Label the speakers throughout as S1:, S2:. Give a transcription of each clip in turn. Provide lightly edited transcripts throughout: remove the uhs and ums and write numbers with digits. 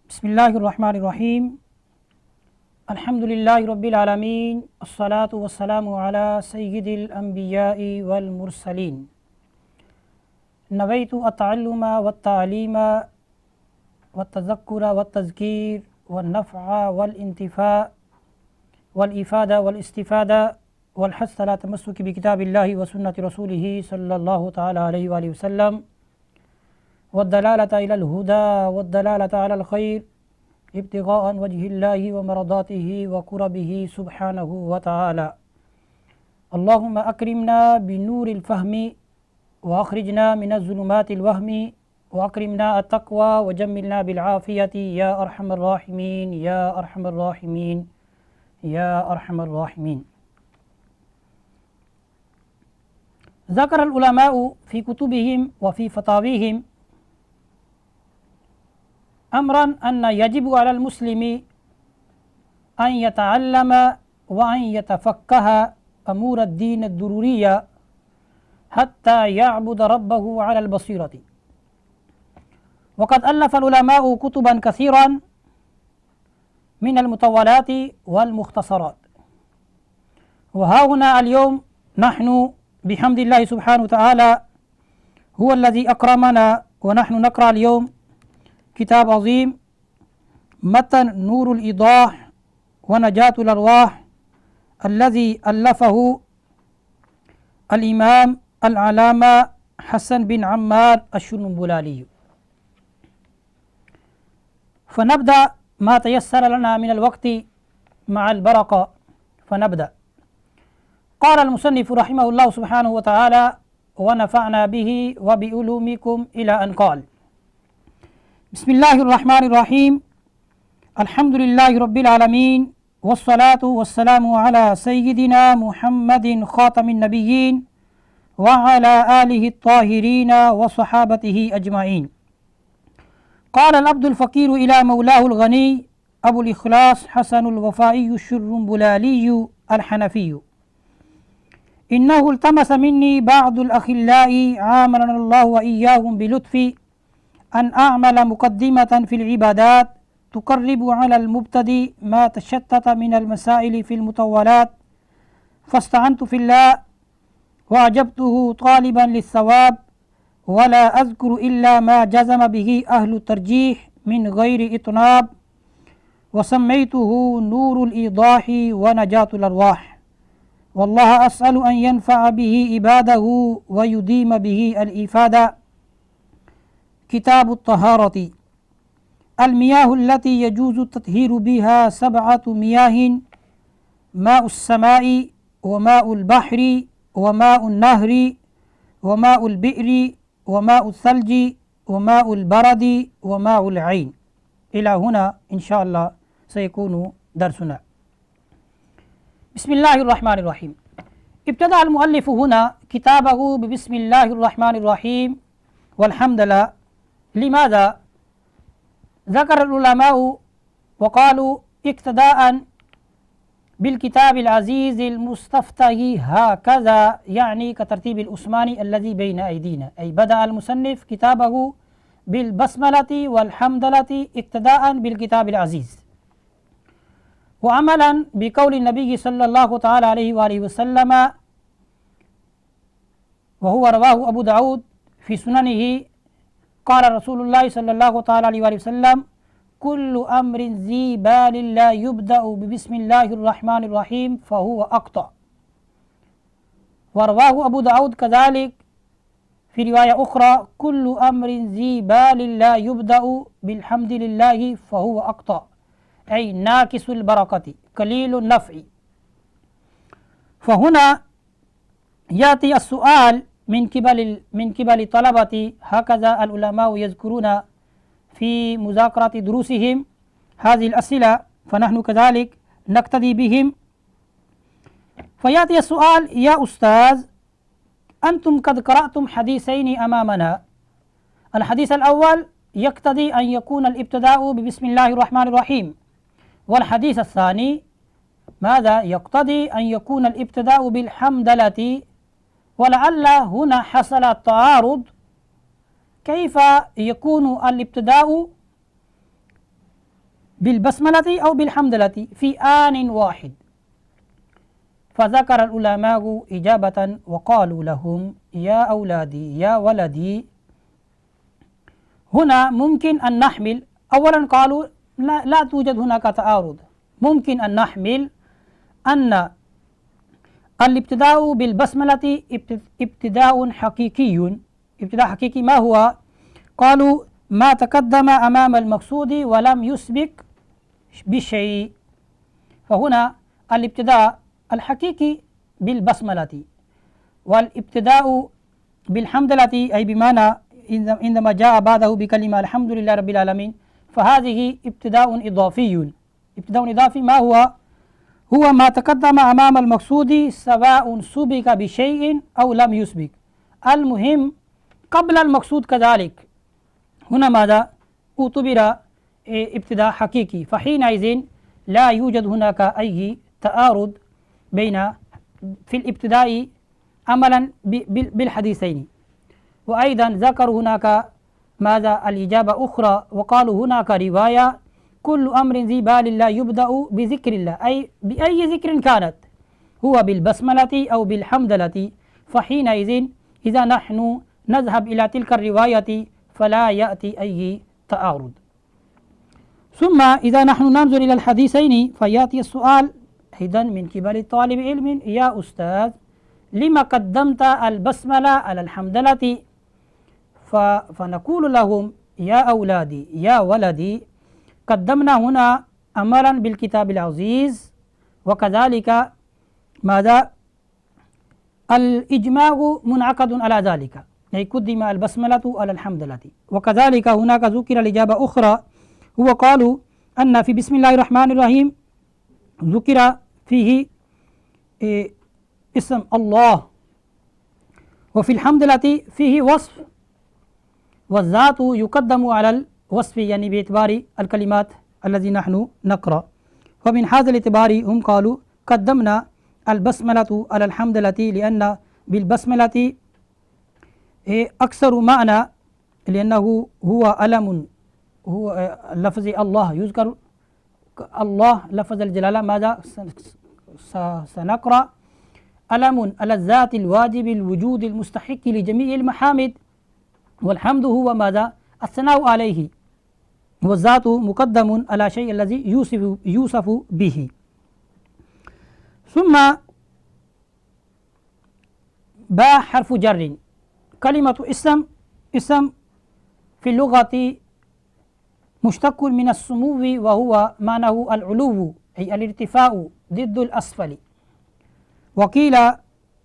S1: بسم الله الرحمن الرحيم. الحمد لله رب العالمين، الصلاة والسلام على سيد الأنبياء والمرسلين. نويت التعلم والتعليم والتذكر والتذكير والنفع والانتفاع والإفادة والاستفادة والحث على تمسك بكتاب الله وسنة رسوله صلى الله تعالى عليه وآله وسلم، والدلالة إلى الهدى والدلالة على الخير ابتغاء وجه الله ومرضاته وقربه سبحانه وتعالى. اللهم أكرمنا بنور الفهم وأخرجنا من الظلمات الوهم وأكرمنا التقوى وجملنا بالعافية يا أرحم الراحمين يا أرحم الراحمين يا أرحم الراحمين. ذكر العلماء في كتبهم وفي فتاويهم أمرا أن يجب على المسلم أن يتعلم وأن يتفقه أمور الدين الضرورية حتى يعبد ربه على البصيرة. وقد ألف العلماء كتبا كثيرا من المطولات والمختصرات، وها هنا اليوم نحن بحمد الله سبحانه وتعالى هو الذي أكرمنا ونحن نقرأ اليوم كتاب عظيم متن نور الإيضاح ونجاة الأرواح الذي ألفه الإمام العلامة حسن بن عمار الشنبلالي. فنبدأ ما تيسر لنا من الوقت مع البركة، فنبدأ. قال المصنف رحمه الله سبحانه وتعالى: ونفعنا به وبعلومكم إلى أن قال: بسم الله الرحمن الرحيم. الحمد لله رب العالمين، والصلاة والسلام على سيدنا محمد خاتم النبيين وعلى آله الطاهرين وصحابته أجمعين. قال العبد الفقير إلى مولاه الغني أبو الإخلاص حسن الوفائي الشرنبلالي الحنفي: إنه التمس مني بعض الأخلاء عاملنا الله وإياهم بلطف أن أعمل مقدمة في العبادات تقرب على المبتدئ ما تشتت من المسائل في المطولات، فاستعنت في الله وأجبته طالبا للثواب، ولا أذكر إلا ما جزم به أهل الترجيح من غير إطناب، وسميته نور الإيضاح ونجاة الأرواح. والله أسأل أن ينفع به عباده ويديم به الإفادة. كتاب الطهارة: المياه التي يجوز التطهير بها 7 مياه: ماء السماء وماء البحر وماء النهر وماء البئر وماء الثلج وماء البرد وماء العين. إلى هنا إن شاء الله سيكون درسنا. بسم الله الرحمن الرحيم. ابتدأ المؤلف هنا كتابه ببسم الله الرحمن الرحيم والحمد لله. لماذا؟ ذكر العلماء وقالوا اقتداء بالكتاب العزيز المستفتح هكذا، يعني كترتيب العثماني الذي بين أيدينا، أي بدأ المصنف كتابه بالبسملة والحمدلة اقتداء بالكتاب العزيز، وعملا بقول النبي صلى الله تعالى عليه وآله وسلم، وهو رواه أبو داود في سننه: قال رسول الله صلى الله تعالى عليه وآله وسلم: كل أمر ذي بال لا يبدأ ببسم الله الرحمن الرحيم فهو أقطع. ورواه أبو داود كذلك في رواية أخرى: كل أمر ذي بال لا يبدأ بالحمد لله فهو أقطع، أي ناكس البركة قليل النفع. فهنا يأتي السؤال من قبل طلبة، هكذا العلماء يذكرون في مذاكرة دروسهم هذه الأسئلة، فنحن كذلك نقتدي بهم. فيأتي السؤال: يا أستاذ، أنتم قد قرأتم حديثين أمامنا، الحديث الأول يقتضي أن يكون الابتداء ببسم الله الرحمن الرحيم، والحديث الثاني ماذا؟ يقتضي أن يكون الابتداء بالحمدلة، ولعل هنا حصل التعارض. كيف يكون الابتداء بالبسملة أو بالحمدلة في آن واحد. فذكر العلماء إجابة وقالوا لهم يا أولادي يا ولدي، هنا ممكن أن نحمل. أولا قالوا لا توجد هناك تعارض، ممكن أن نحمل أن الابتداء بالبسملة ابتداء حقيقي. ابتداء حقيقي ما هو؟ قالوا ما تقدم أمام المقصود ولم يسبق بشيء. فهنا الابتداء الحقيقي بالبسملة، والابتداء بالحمدلة أي بمعنى عندما جاء بعده بكلمة الحمد لله رب العالمين، فهذه ابتداء إضافي. ابتداء إضافي ما هو؟ هو ما تقدم أمام المقصود سواء سبق بشيء أو لم يسبق، المهم قبل المقصود كذلك. هنا ماذا؟ اعتبر ابتداء حقيقي، فحينئذ لا يوجد هناك أي تعارض بين في الابتداء عملا بالحديثين. وأيضا ذكر هناك ماذا؟ الإجابة أخرى، وقالوا هناك رواية كل أمر ذي بال لا يبدأ بذكر الله، أي بأي ذكر كانت، هو بالبسملة أو بالحمدلة. فحينئذ إذا نحن نذهب إلى تلك الرواية فلا يأتي أي تعارض. ثم إذا نحن ننظر إلى الحديثين فيأتي السؤال أيضا من قبل طالب علم: يا أستاذ لما قدمت البسملة على الحمدلة؟ فنقول لهم يا أولادي يا ولدي، قدمنا هنا أمرا بالكتاب العزيز، وكذلك ماذا؟ الإجماع منعقد على ذلك، أي قدم البسملة على الحمدلة. وكذلك هناك ذكر الإجابة أخرى، هو قالوا أن في بسم الله الرحمن الرحيم ذكر فيه اسم الله، وفي الحمدلة فيه وصف، والذات يقدم على الوصف، يعني باعتبار الكلمات الذي نحن نقرأ. ومن هذا الاعتبار هم قالوا قدمنا البسملة على الحمدلة، لأن بالبسملة أكثر معنى، لأنه هو علم، هو لفظ الله يذكر، الله لفظ الجلالة. ماذا سنقرأ؟ علم على الذات الواجب الوجود المستحق لجميع المحامد، والحمد هو ماذا؟ الثناء عليه، والذات مقدم على شيء الذي يوصف به. ثم باء حرف جر. كلمة اسم في اللغة مشتق من السمو، وهو معناه العلو أي الارتفاع ضد الأسفل. وقيل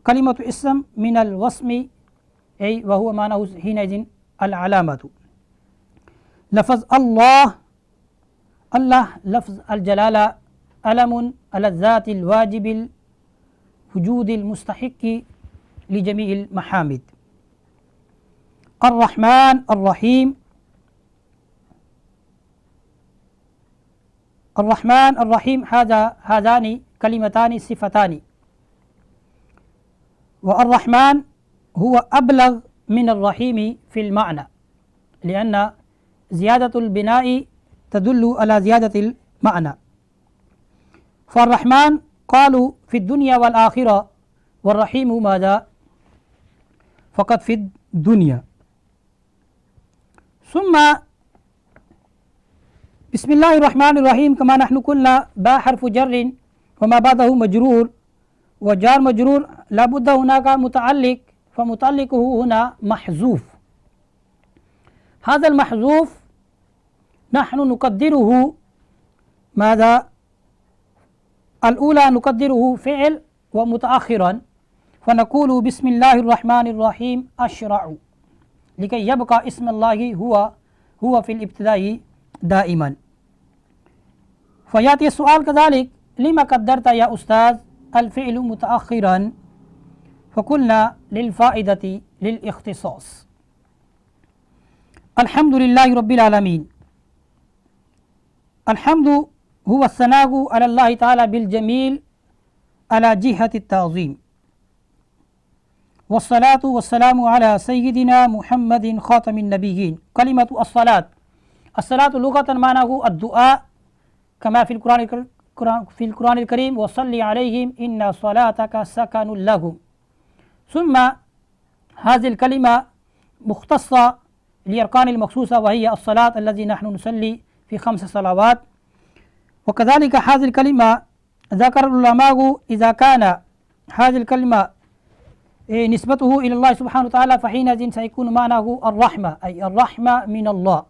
S1: كلمة اسم من الوصم، أي وهو معناه حينئذ العلامة. لفظ الله لفظ الجلالة، علم على الذات الواجب الوجود المستحق لجميع المحامد. الرحمن الرحيم. الرحمن الرحيم هذان كلمتان صفتان، والرحمن هو أبلغ من الرحيم في المعنى، لأن زيادة البناء تدل على زيادة المعنى. فالرحمن قالوا في الدنيا والآخرة، والرحيم ماذا؟ فقط في الدنيا. ثم بسم الله الرحمن الرحيم كما نحن قلنا باء حرف جر وما بعده مجرور، وجار مجرور لابد هناك متعلق، فمتعلقه هنا محذوف. هذا المحذوف نحن نقدره ماذا؟ الأولى نقدره فعل ومتأخرا، فنقول بسم الله الرحمن الرحيم أشرع، لكي يبقى اسم الله هو في الابتداء دائما. فيأتي السؤال كذلك: لما قدرت يا أستاذ الفعل متأخرا؟ فقلنا للفائدة للاختصاص. الحمد لله رب العالمين. الحمد هو الثناء على الله تعالى بالجميل على جهة التعظيم، والصلاة والسلام على سيدنا محمد خاتم النبيين. كلمة الصلاة لغة معناه الدعاء، كما في القرآن الكريم وصلي عليهم إن صلاتك سكن لهم. ثم هذه الكلمة مختصة لأركان المخصوصة وهي الصلاة الذي نحن نصلي في 5 صلوات. وكذلك هذه الكلمة ذكر العلماء إذا كان هذه الكلمة نسبته إلى الله سبحانه وتعالى فحينئذ سيكون معناه الرحمة، أي الرحمة من الله.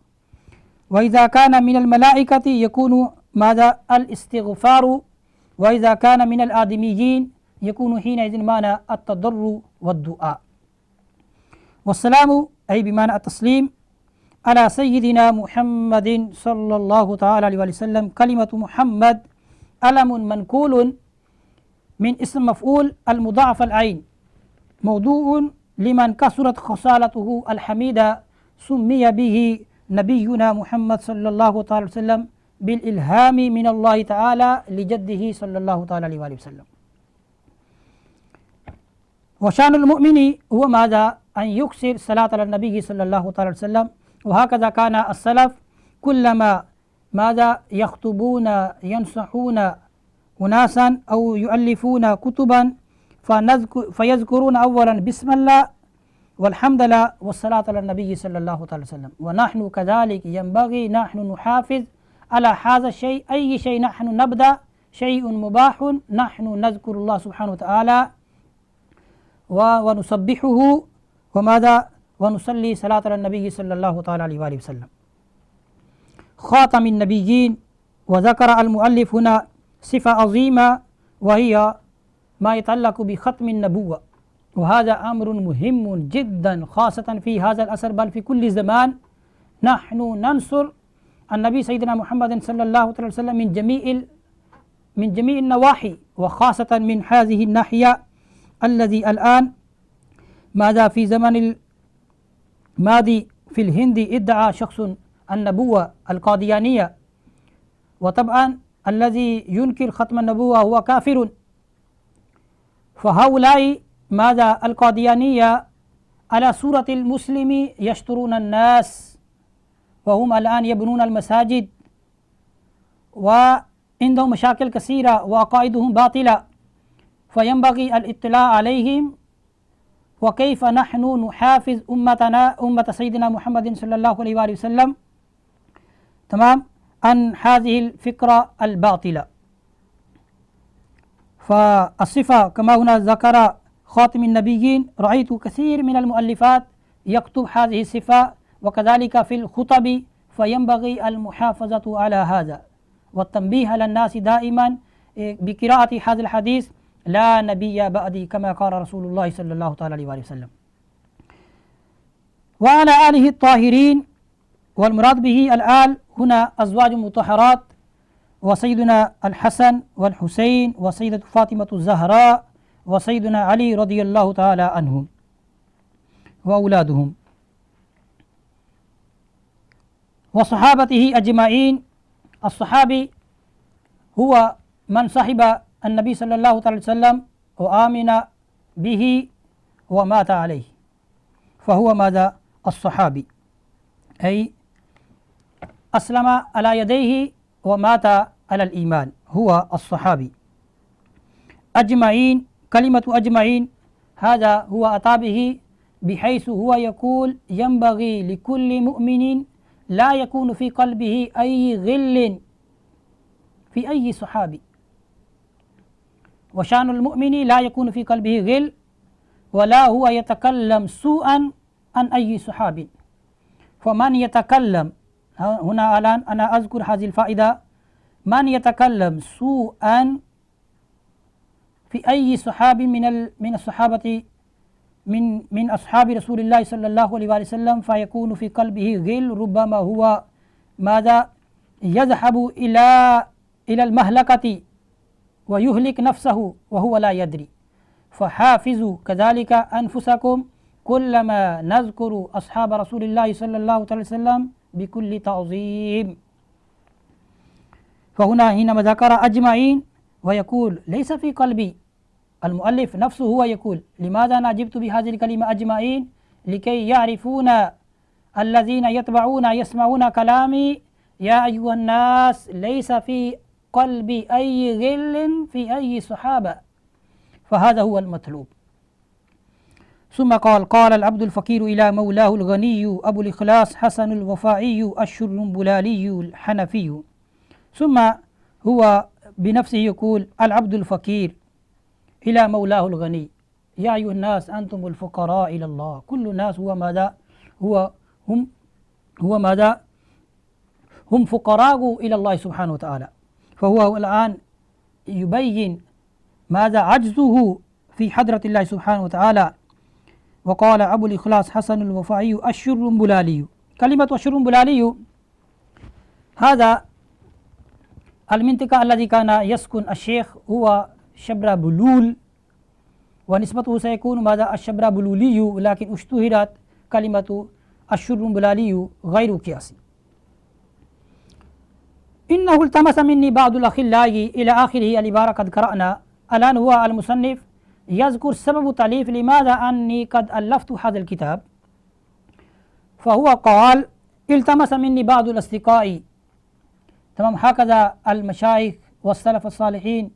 S1: وإذا كان من الملائكة يكون ماذا؟ الاستغفار. وإذا كان من الآدميين يكون حينئذ معنى التضرع والدعاء. والسلام أي بمعنى التسليم على سيدنا محمد صلى الله تعالى عليه وسلم. كلمة محمد علم منقول من اسم مفعول المضاعف العين، موضوع لمن كثرت خصالته الحميدة، سمي به نبينا محمد صلى الله تعالى وسلم بالإلهام من الله تعالى لجده صلى الله تعالى عليه وسلم. وشان المؤمن هو ماذا؟ أن يكثر الصلاة على النبي صلى الله تعالى وسلم. وهكذا كان السلف كلما ماذا؟ يخطبون ينصحون أناسا أو يؤلفون كتبا فيذكرون أولا بسم الله والحمد لله والصلاة على النبي صلى الله عليه وسلم. ونحن كذلك ينبغي نحن نحافظ على هذا الشيء. أي شيء نحن نبدأ شيء مباح نحن نذكر الله سبحانه وتعالى ونسبحه وماذا؟ ونصلي صلاة على النبي صلى الله تعالى عليه وآله وسلم. خاتم النبيين. وذكر المؤلف هنا صفة عظيمة وهي ما يتعلق بختم النبوة، وهذا أمر مهم جدا خاصة في هذا العصر بل في كل زمان. نحن ننصر النبي سيدنا محمد صلى الله عليه وسلم من جميع النواحي، وخاصة من هذه الناحية الذي الآن ماذا في زمن الماضي في الهند ادعى شخص النبوة القاديانية، وطبعا الذي ينكر ختم النبوة هو كافر. فهؤلاء ماذا؟ القاديانية على صورة المسلم يشترون الناس، وهم الآن يبنون المساجد وعندهم مشاكل كثيرة وعقائدهم باطلة، فينبغي الاطلاع عليهم وكيف نحن نحافظ أمتنا أمة سيدنا محمد صلى الله عليه وآله وسلم تمام عن هذه الفكرة الباطلة. فالصفة كما هنا ذكر خاتم النبيين، رأيت كثير من المؤلفات يكتب هذه الصفة وكذلك في الخطب، فينبغي المحافظة على هذا والتنبيه على الناس دائما بقراءة هذا الحديث لا نبي بعدي كما قال رسول الله صلى الله عليه وسلم. وعلى آله الطاهرين، والمراد به الآل هنا أزواج مطهرات وسيدنا الحسن والحسين وسيدة فاطمة الزهراء وسيدنا علي رضي الله تعالى عنهم وأولادهم وصحابته أجمعين. الصحابي هو من صحب النبي صلى الله عليه وسلم وآمن به ومات عليه، فهو ماذا؟ الصحابي، أي أسلم على يديه ومات على الإيمان، هو الصحابي. أجمعين، كلمة أجمعين هذا هو أتى به بحيث هو يقول ينبغي لكل مؤمن لا يكون في قلبه أي غل في أي صحابي، وشان المؤمن لا يكون في قلبه غل ولا هو يتكلم سوءا عن أي صحابي. فمن يتكلم هنا الآن أنا أذكر هذه الفائدة، من يتكلم سوءا في أي صحابي من الصحابة من أصحاب رسول الله صلى الله عليه وسلم فيكون في قلبه غل، ربما هو ماذا؟ يذهب إلى المهلكة ويهلك نفسه وهو لا يدري. فحافظوا كذلك أنفسكم كلما نذكر أصحاب رسول الله صلى الله عليه وسلم بكل تعظيم. فهنا حينما ذكر أجمعين ويقول ليس في قلبي، المؤلف نفسه هو يقول لماذا أنا جبت بهذه الكلمة أجمعين؟ لكي يعرفون الذين يتبعون يسمعون كلامي يا أيها الناس ليس في قلبي أي غل في أي صحابة، فهذا هو المطلوب. ثم قال العبد الفقير إلى مولاه الغني أبو الإخلاص حسن الوفاعي الشرنبلالي الحنفي. ثم هو بنفسه يقول العبد الفقير إلى مولاه الغني، يا أيها الناس أنتم الفقراء إلى الله. كل الناس هو ماذا؟ هو ماذا؟ هم فقراء إلى الله سبحانه وتعالى. فهو الآن يبين ماذا عجزه في حضرة الله سبحانه وتعالى. وقال أبو الإخلاص حسن الوفاعي الشرنبلالي. كلمة الشرنبلالي هذا المنطقة الذي كان يسكن الشيخ هو شبرا بلول، ونسبته سيكون ماذا؟ الشبرا بلولي، لكن اشتهرت كلمة الشرنبلالي غير قياسي. إنه التمس مني بعض الأخلاء إلى آخره العبارة قد قرأنا. الآن هو المصنف يذكر سبب تأليف لماذا أني قد ألفت هذا الكتاب. فهو قال التمس مني بعض الأصدقاء، تمام. هكذا المشايخ والسلف الصالحين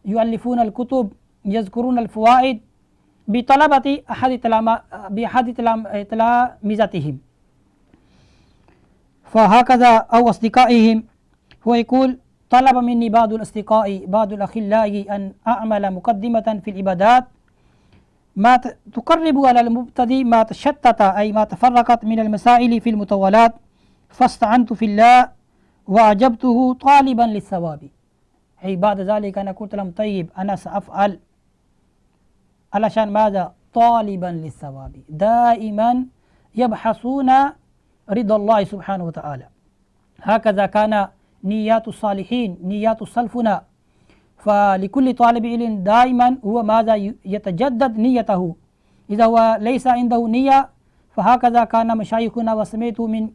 S1: يؤلفون الكتب يذكرون الفوائد بطلبة بأحد تلامذتهم، فهكذا أو أصدقائهم. هو يقول طلب مني بعض الأصدقاء بعض الأخلاء أن أعمل مقدمة في العبادات ما تقرب على المبتدئ ما تشتت أي ما تفرقت من المسائل في المطولات، فاستعنت في الله وأجبته طالبا للثواب. أي بعد ذلك أنا قلت لهم طيب أنا سأفعل، علشان ماذا؟ طالبا للثواب. دائما يبحثون رضا الله سبحانه وتعالى. هكذا كان نيات الصالحين نيات سلفنا. فلكل طالب علم دائما هو ماذا؟ يتجدد نيته. إذا هو ليس عنده نية، فهكذا كان مشايخنا، وسمعت من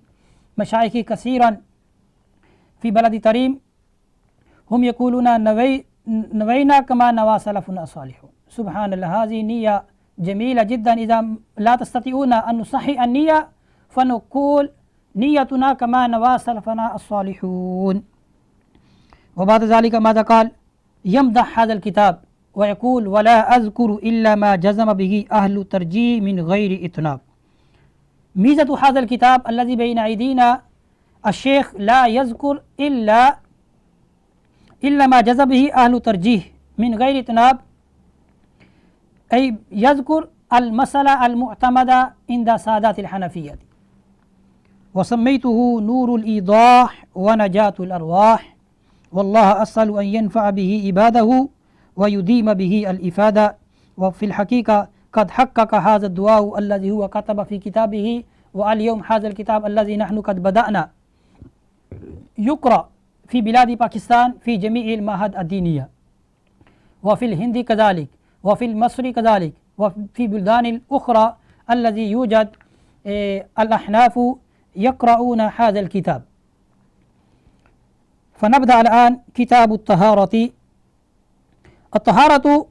S1: مشايخ كثيرا في بلد تريم هم يقولون نوينا كما نوى سلفنا الصالح. سبحان الله، هذه نية جميلة جدا. إذا لا تستطيعون أن نصحح النية فنقول نيتنا كما نوى سلفنا الصالحون. وبعد ذلك ماذا قال؟ يمدح هذا الكتاب ويقول ولا أذكر إلا ما جزم به أهل الترجيح من غير إطناب. ميزة هذا الكتاب الذي بين أيدينا، الشيخ لا يذكر إلا ما جزم به أهل الترجيح من غير إطناب، أي يذكر المسألة المعتمدة عند سادات الحنفية. وسميته نور الإيضاح ونجاة الأرواح، والله أسأل أن ينفع به عباده ويديم به الإفادة. وفي الحقيقة قد حقق هذا الدعاء الذي هو كتب في كتابه. واليوم هذا الكتاب الذي نحن قد بدأنا يقرأ في بلاد باكستان في جميع المعاهد الدينية، وفي الهند كذلك، وفي مصر كذلك، وفي بلدان الأخرى الذي يوجد الأحناف يقرؤون هذا الكتاب. فنبدأ الآن كتاب الطهارة. الطهارة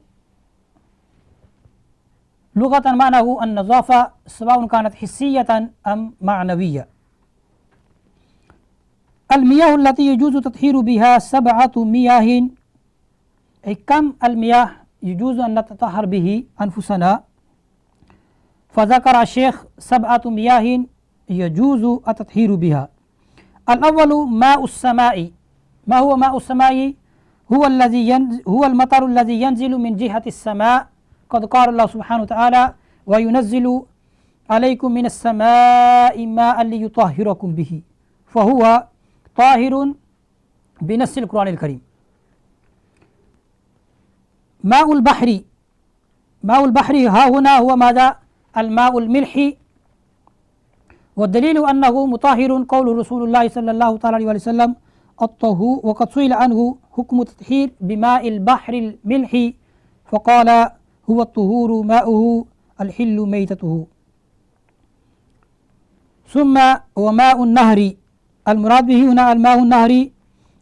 S1: لغة معناه النظافة، سواء كانت حسية أم معنوية. المياه التي يجوز التطهير بها 7 مياه. أي كم المياه يجوز أن نتطهر به أنفسنا؟ فذكر الشيخ 7 مياه يجوز التطهير بها. الأول ماء السماء. ما هو ماء السماء؟ هو المطر الذي ينزل من جهة السماء. قد قال الله سبحانه وتعالى وينزل عليكم من السماء ماء ليطهركم به، فهو طاهر بنص القرآن الكريم. ماء البحر. ماء البحر ها هنا هو ماذا؟ الماء الملح. والدليل أنه مطهر قول رسول الله صلى الله عليه وسلم الطهور، وقد سئل عنه حكم التطهير بماء البحر الملح فقال هو الطهور ماؤه الحل ميتته. ثم وماء النهر. المراد به هنا الماء النهر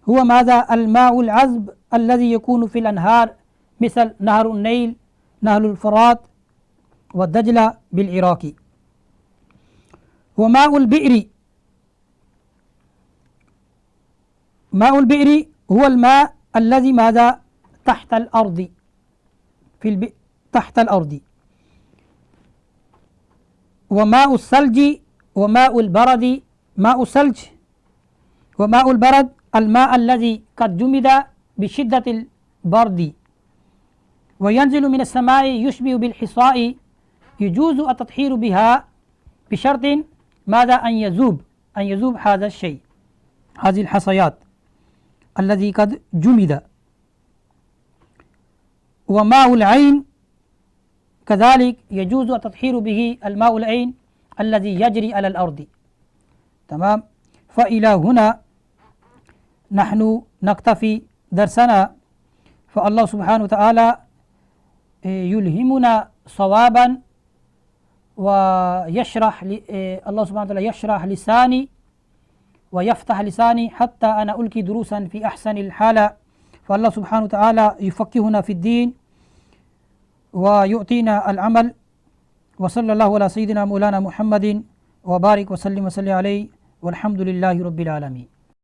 S1: هو ماذا؟ الماء العذب الذي يكون في الأنهار مثل نهر النيل، نهر الفرات، والدجلة بالعراق. وماء البئر. ماء البئر هو الماء الذي ماذا تحت الأرض، تحت الأرض. وماء الثلج وماء البرد، ماء الثلج وماء البرد الماء الذي قد جمد بشدة البرد وينزل من السماء يشبه بالحصاء، يجوز التطهير بها بشرط ماذا؟ أن يذوب هذا الشيء، هذه الحصيات الذي قد جمد. وماء العين كذلك يجوز التطهير به، الماء العين الذي يجري على الأرض. تمام. فإلى هنا نحن نكتفي درسنا، فالله سبحانه وتعالى يلهمنا صوابا ويشرح الله سبحانه وتعالى يشرح لساني ويفتح لساني حتى أنا ألقي دروسا في أحسن الحالة. فالله سبحانه وتعالى يفقهنا في الدين ويعطينا العمل. وصلى الله على سيدنا مولانا محمد وبارك وسلم عليه، والحمد لله رب العالمين.